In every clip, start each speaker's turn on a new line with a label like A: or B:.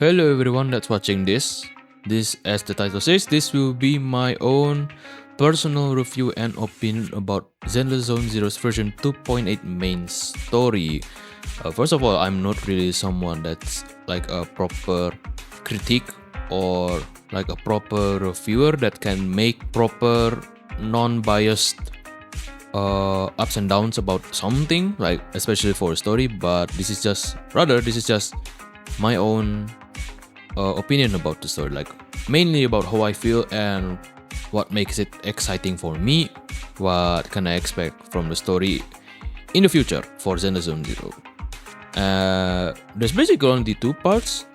A: Hello everyone that's watching this. This, as the title says, this will be my own personal review and opinion about Zenless Zone Zero's version 2.8 main story. First of all, I'm not really someone that's like a proper critic or like a proper reviewer that can make proper non-biased ups and downs about something, like especially for a story. But this is just my own opinion about the story, like mainly about how I feel and what makes it exciting for me, what can I expect from the story in the future for Zenless Zone Zero. There's basically only two parts.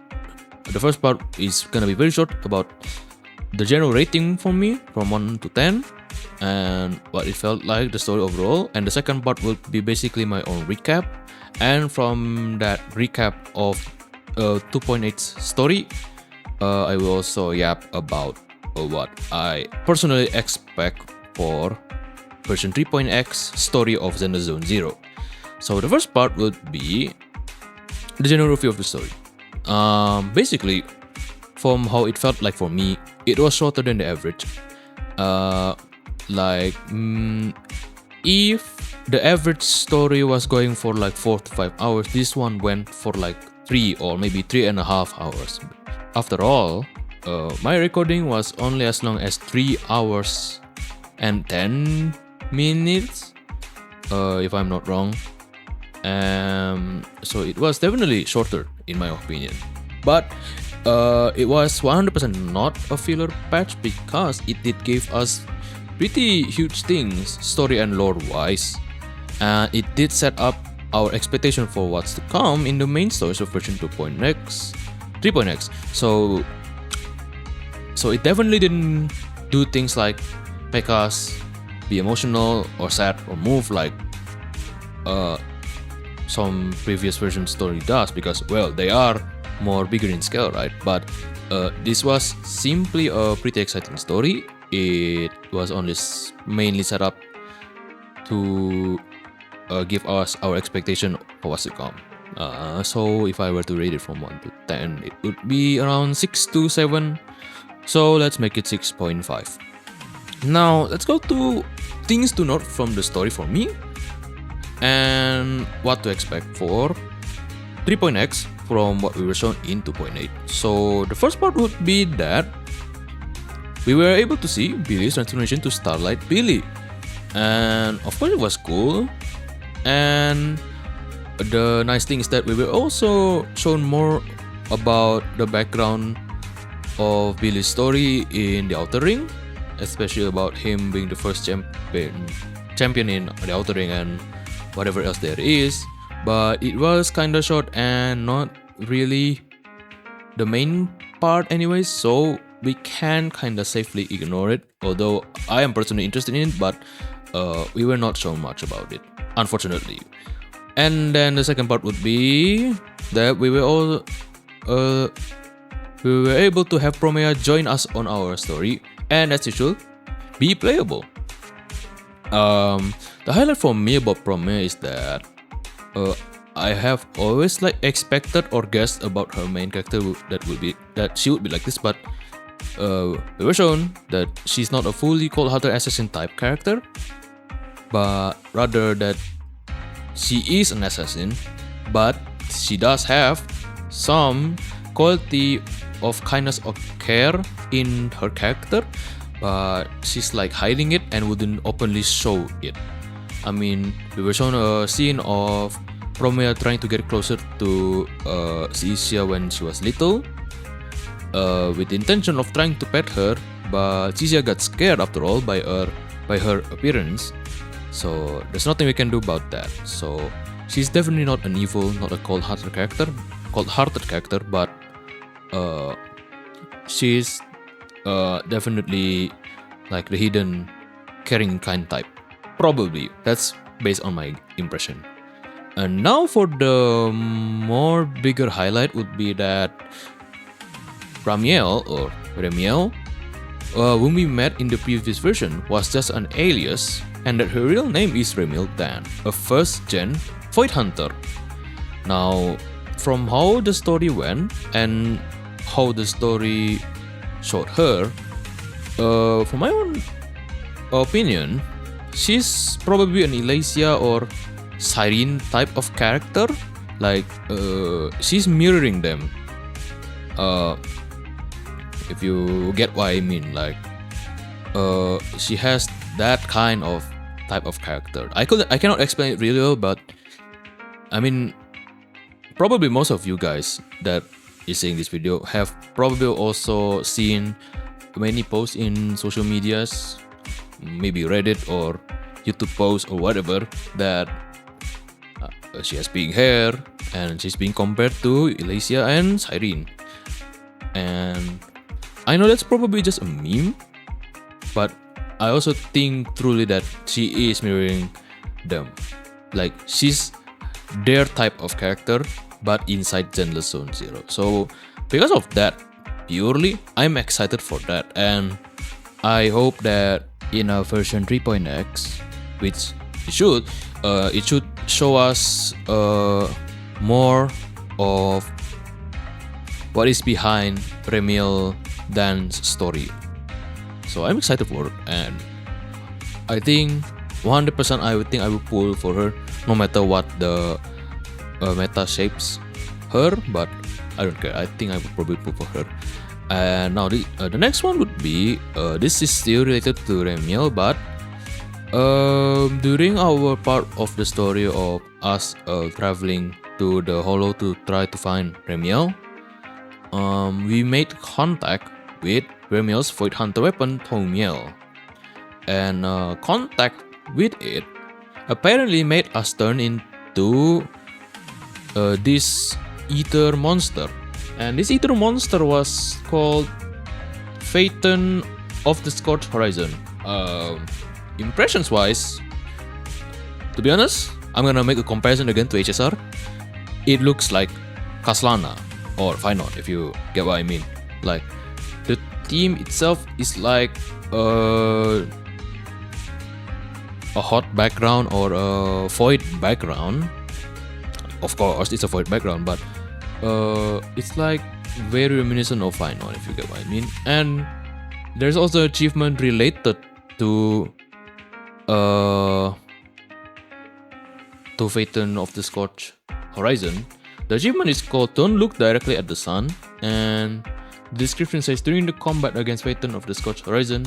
A: The first part is gonna be very short about the general rating for me from 1 to 10 and what it felt like, the story overall, and the second part will be basically my own recap, and from that recap of 2.8's story, I will also yap about what I personally expect for version 3.x story of Zenless Zone Zero. So the first part would be the general review of the story. Basically, from how it felt like for me, it was shorter than the average. If the average story was going for like 4 to 5 hours, this one went for like 3 or maybe 3.5 hours. After all, my recording was only as long as 3 hours and 10 minutes, if I'm not wrong. So it was definitely shorter in my opinion. But it was 100% not a filler patch because it did give us pretty huge things story and lore wise. It did set up our expectation for what's to come in the main stories of version 2.x, 3.x. So it definitely didn't do things like make us be emotional or sad or move like some previous version story does, because well, they are more bigger in scale, right? But this was simply a pretty exciting story. It was only mainly set up to give us our expectation for what's to come. So if I were to rate it from 1 to 10, it would be around 6 to 7. So let's make it 6.5. Now let's go to things to note from the story for me and what to expect for 3.x from what we were shown in 2.8. So the first part would be that we were able to see Billy's transformation to Starlight Billy, and of course it was cool. And the nice thing is that we were also shown more about the background of Billy's story in the Outer Ring, especially about him being the first champion in the Outer Ring and whatever else there is. But it was kinda short and not really the main part anyways, so we can kinda safely ignore it, although I am personally interested in it, but we were not shown much about it, unfortunately. And then the second part would be that we were able to have Promea join us on our story, and as usual, be playable. The highlight for me about Promea is that I have always like expected or guessed about her main character that she would be like this, but we were shown that she's not a fully cold-hearted assassin type character, but rather that she is an assassin, but she does have some quality of kindness or care in her character, but she's like hiding it and wouldn't openly show it. I mean, we were shown a scene of Promea trying to get closer to Seisia when she was little, with the intention of trying to pet her, but Seisia got scared after all by her appearance. So there's nothing we can do about that. So she's definitely not an evil, not a cold-hearted character, but she's definitely like the hidden caring kind type. Probably. That's based on my impression. And now for the more bigger highlight would be that Ramiel, whom we met in the previous version, was just an alias, and that her real name is Remil Dan, a first-gen Void Hunter. Now, from how the story went and how the story showed her, from my own opinion, she's probably an Elysia or Siren type of character. Like, she's mirroring them. If you get what I mean, like, she has that kind of type of character. I cannot explain it really well, but I mean, probably most of you guys that is seeing this video have probably also seen many posts in social medias, maybe Reddit or YouTube posts or whatever, that she has pink hair and she's being compared to Elysia and Siren. And I know that's probably just a meme, but I also think truly that she is mirroring them. Like, she's their type of character, but inside Zenless Zone Zero. So because of that, purely, I'm excited for that, and I hope that in a version 3.x, which it should show us more of what is behind Remiel Dan's story. So I'm excited for it, and I think 100% I will pull for her, no matter what the meta shapes her, but I don't care. I think I will probably pull for her. And now the next one would be, this is still related to Remiel, but during our part of the story of us traveling to the Hollow to try to find Remiel, we made contact with Remiel's Void Hunter weapon, Tomiel. And contact with it apparently made us turn into this ether monster. And this ether monster was called Phaeton of the Scorched Horizon. Impressions wise, to be honest, I'm gonna make a comparison again to HSR. It looks like Kaslana or Feyenoord, if you get what I mean. Like, the theme itself is like a hot background or a void background. Of course, it's a void background, but it's like very reminiscent of Feyenoord, if you get what I mean. And there's also achievement related to Phaeton of the Scorched Horizon. The achievement is called Don't Look Directly at the Sun, and the description says, during the combat against Phaeton of the Scorched Horizon,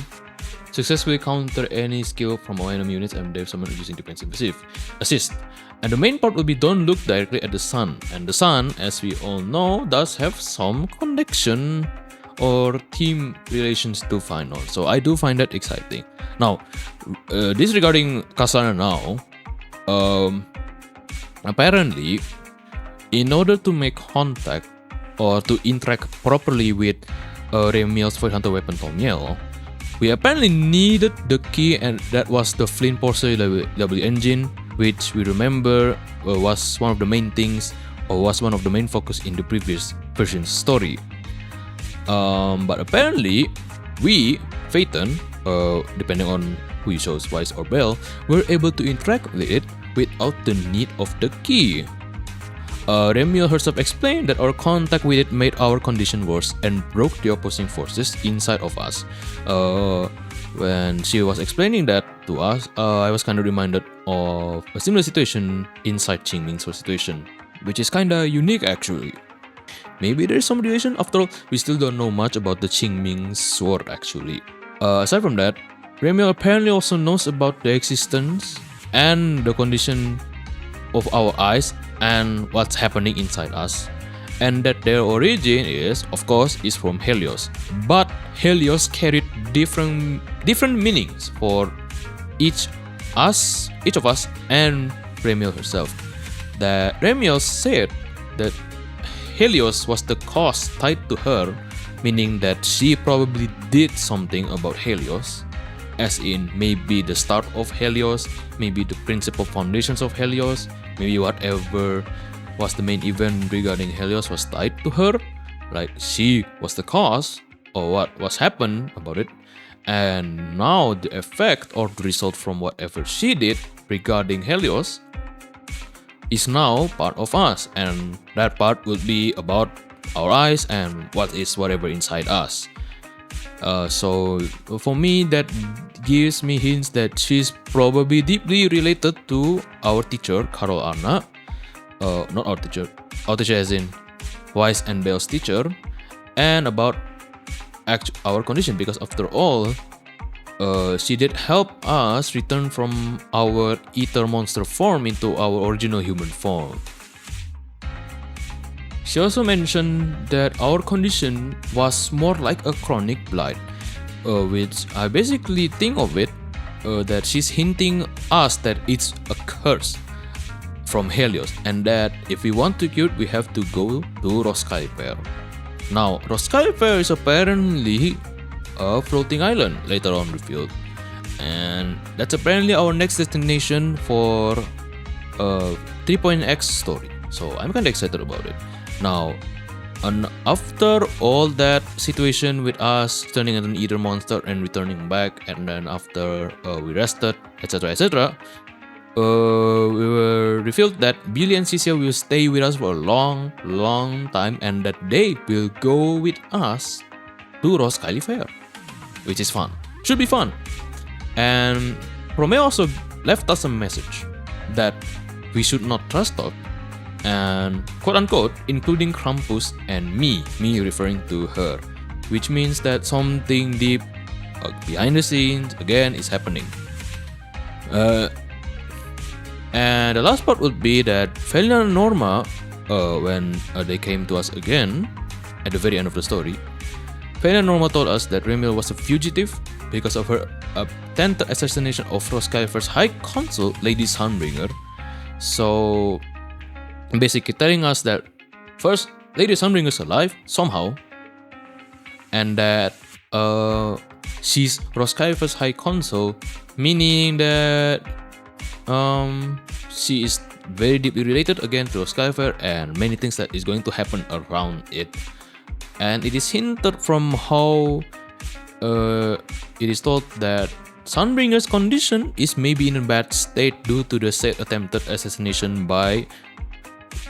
A: successfully counter any skill from our enemy units and they've summoned using defensive assist. And the main part will be don't look directly at the sun. And the sun, as we all know, does have some connection or theme relations to Feyenoord. So I do find that exciting. Now, disregarding Kasana now, apparently, in order to make contact or to interact properly with Remiel's Void Hunter weapon Tomiel, we apparently needed the key, and that was the Flint Porcer W engine, which we remember was one of the main things, or was one of the main focus in the previous version's story. But apparently, we, Phaeton, depending on who you chose, Wise or Bell, were able to interact with it without the need of the key. Remiel herself explained that our contact with it made our condition worse and broke the opposing forces inside of us. When she was explaining that to us, I was kind of reminded of a similar situation inside Qingming's situation, which is kinda unique actually. Maybe there's some relation. After all, we still don't know much about the Qingming sword actually. Aside from that, Remiel apparently also knows about the existence and the condition of our eyes and what's happening inside us, and that their origin is, of course, is from Helios. But Helios carried different meanings for each of us and Remiel herself. That Remiel said that Helios was the cause tied to her, meaning that she probably did something about Helios, as in maybe the start of Helios, maybe the principal foundations of Helios, maybe whatever was the main event regarding Helios was tied to her, like she was the cause or what was happened about it, and now the effect or the result from whatever she did regarding Helios is now part of us, and that part will be about our eyes and what is whatever inside us. So for me, that gives me hints that she's probably deeply related to our teacher Carol Anna. Not our teacher as in Weiss and Bell's teacher, and about our condition, because after all, she did help us return from our ether monster form into our original human form. She also mentioned that our condition was more like a chronic blight, which I basically think of it that she's hinting us that it's a curse from Helios, and that if we want to cure it, we have to go to Roskilde. Now, Roskilde is apparently a floating island, later on revealed, and that's apparently our next destination for 3.x story. So I'm kinda excited about it. Now, and after all that situation with us turning into an ether monster and returning back, and then after we rested, etc., we were revealed that Billy and Cecil will stay with us for a long, long time, and that they will go with us to Roskilde Fair, which is fun. Should be fun. And Romeo also left us a message that we should not trust talk, and quote unquote, including Krampus and me referring to her, which means that something deep behind the scenes again is happening. And the last part would be that Felina and Norma, when they came to us again at the very end of the story, Felina and Norma told us that Remiel was a fugitive because of her attempted assassination of Roskilde's High Consul, Lady Sunbringer. So basically telling us that first, Lady Sunbringer's alive somehow, and that she's Roskilde's High Consul, meaning that she is very deeply related again to Roskilde and many things that is going to happen around it. And it is hinted from how it is told that Sunbringer's condition is maybe in a bad state due to the said attempted assassination by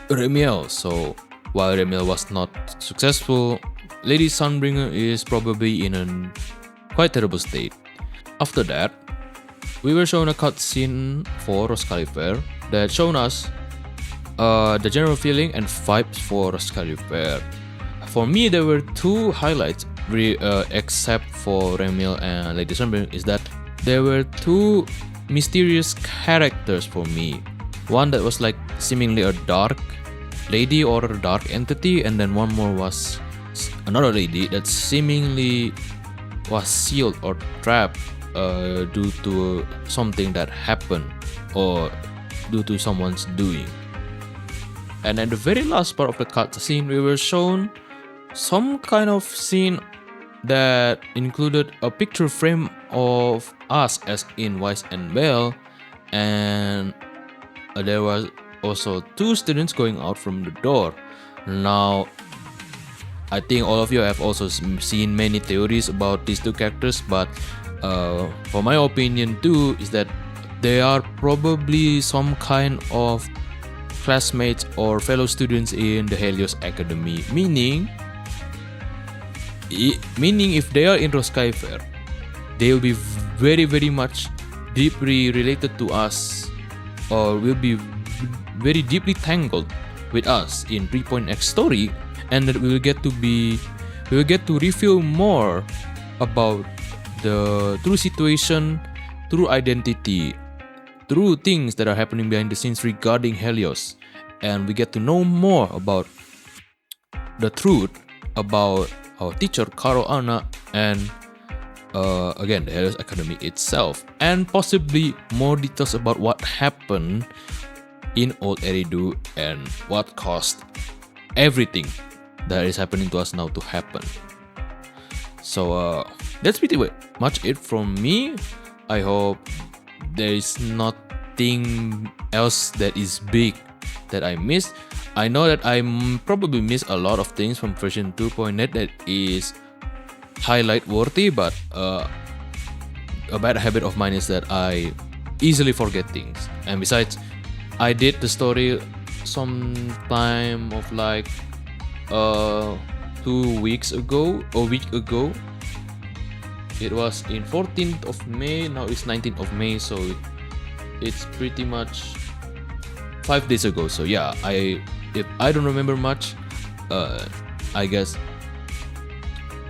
A: Remiel. So while Remiel was not successful, Lady Sunbringer is probably in a quite terrible state. After that, we were shown a cutscene for Roskilde Fair that shown us the general feeling and vibes for Roskilde Fair. For me, there were two highlights, except for Remiel and Lady Sunbringer, is that there were two mysterious characters for me. One that was like seemingly a dark lady or a dark entity, and then one more was another lady that seemingly was sealed or trapped due to something that happened or due to someone's doing. And at the very last part of the cutscene, we were shown some kind of scene that included a picture frame of us as in Weiss and Bell, and there was also two students going out from the door. Now, I think all of you have also seen many theories about these two characters, but for my opinion too is that they are probably some kind of classmates or fellow students in the Helios Academy, meaning if they are in Roskilde Fair, they will be very, very much deeply related to us, or will be very deeply tangled with us in 3.x story, and that we will get to reveal more about the true situation, true identity, true things that are happening behind the scenes regarding Helios, and we get to know more about the truth about our teacher Carol Anna and again the Helios Academy itself, and possibly more details about what happened in Old Eridu and what caused everything that is happening to us now to happen. So that's pretty much it from me. I hope there is nothing else that is big that I missed. I know that I probably missed a lot of things from version 2.net that is highlight worthy, but a bad habit of mine is that I easily forget things. And besides, I did the story sometime of like 2 weeks ago, a week ago. It was in 14th of May, now it's 19th of May, so it's pretty much 5 days ago. So yeah, if I don't remember much, I guess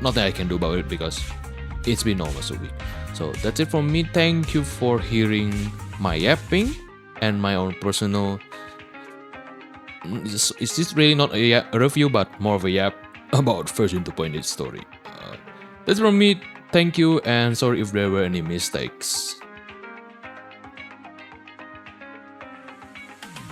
A: nothing I can do about it because it's been almost a week. So that's it from me. Thank you for hearing my yapping and my own personal. It's just really not a review, but more of a yap about version 2.8 story. That's from me. Thank you, and sorry if there were any mistakes.